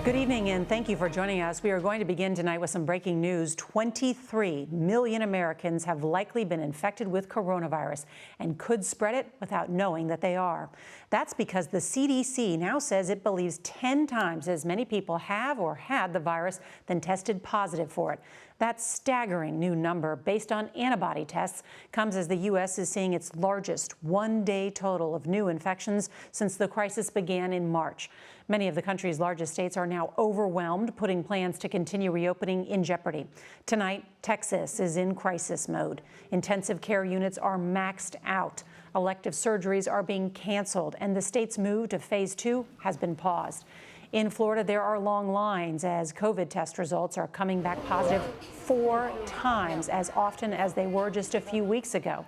Good evening, and thank you for joining us. We are going to begin tonight with some breaking news. 23 million Americans have likely been infected with coronavirus and could spread it without knowing that they are. That's because the CDC now says it believes 10 times as many people have or had the virus than tested positive for it. That staggering new number, based on antibody tests, comes as the U.S. is seeing its largest one-day total of new infections since the crisis began in March. Many of the country's largest states are now overwhelmed, putting plans to continue reopening in jeopardy. Tonight, Texas is in crisis mode. Intensive care units are maxed out. Elective surgeries are being canceled, and the state's move to phase 2 has been paused. In Florida, there are long lines as COVID test results are coming back positive 4 times as often as they were just a few weeks ago.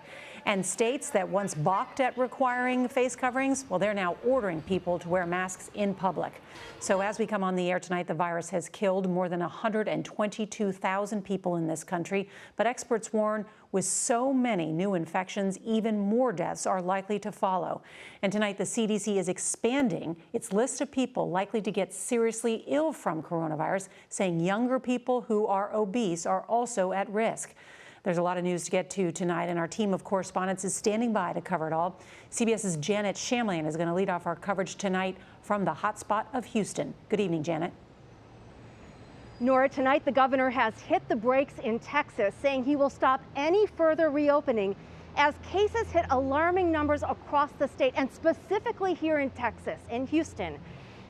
And states that once balked at requiring face coverings, well, they're now ordering people to wear masks in public. So as we come on the air tonight, the virus has killed more than 122,000 people in this country. But experts warn with so many new infections, even more deaths are likely to follow. And tonight, the CDC is expanding its list of people likely to get seriously ill from coronavirus, saying younger people who are obese are also at risk. There's a lot of news to get to tonight, and our team of correspondents is standing by to cover it all. CBS's Janet Shamlian is going to lead off our coverage tonight from the hotspot of Houston. Good evening, Janet. Nora, tonight the governor has hit the brakes in Texas, saying he will stop any further reopening as cases hit alarming numbers across the state, and specifically here in Texas, in Houston,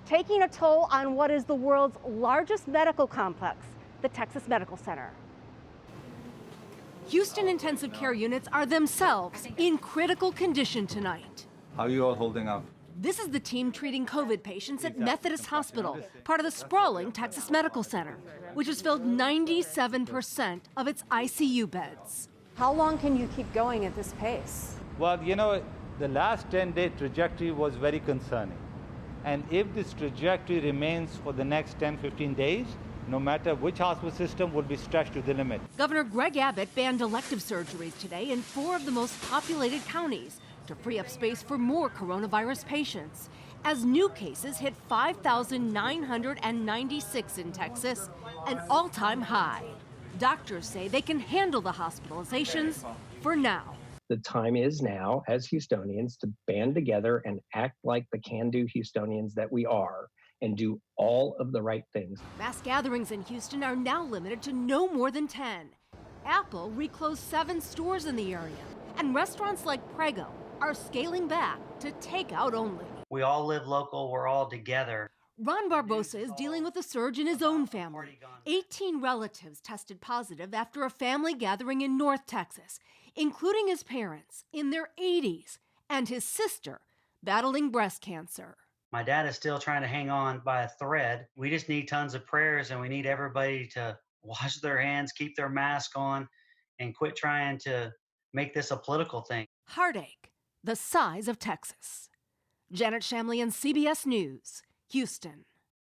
taking a toll on what is the world's largest medical complex, the Texas Medical Center. Houston intensive care units are themselves in critical condition tonight. How are you all holding up? This is the team treating COVID patients at Methodist Hospital, part of the sprawling Texas Medical Center, which has filled 97% of its ICU beds. How long can you keep going at this pace? Well, you know, the last 10-day trajectory was very concerning. And if this trajectory remains for the next 10-15 days, no matter which hospital system, will be stretched to the limit. Governor Greg Abbott banned elective surgeries today in 4 of the most populated counties to free up space for more coronavirus patients. As new cases hit 5,996 in Texas, an all-time high. Doctors say they can handle the hospitalizations for now. The time is now, as Houstonians, to band together and act like the can-do Houstonians that we are, and do all of the right things. Mass gatherings in Houston are now limited to no more than 10. Apple reclosed 7 stores in the area, and restaurants like Prego are scaling back to takeout only. We all live local, we're all together. Ron Barbosa is dealing with a surge in his own family. 18 relatives tested positive after a family gathering in North Texas, including his parents in their 80s and his sister battling breast cancer. My dad is still trying to hang on by a thread. We just need tons of prayers, and we need everybody to wash their hands, keep their mask on, and quit trying to make this a political thing. Heartache, the size of Texas. Janet Shamlian, CBS News, Houston.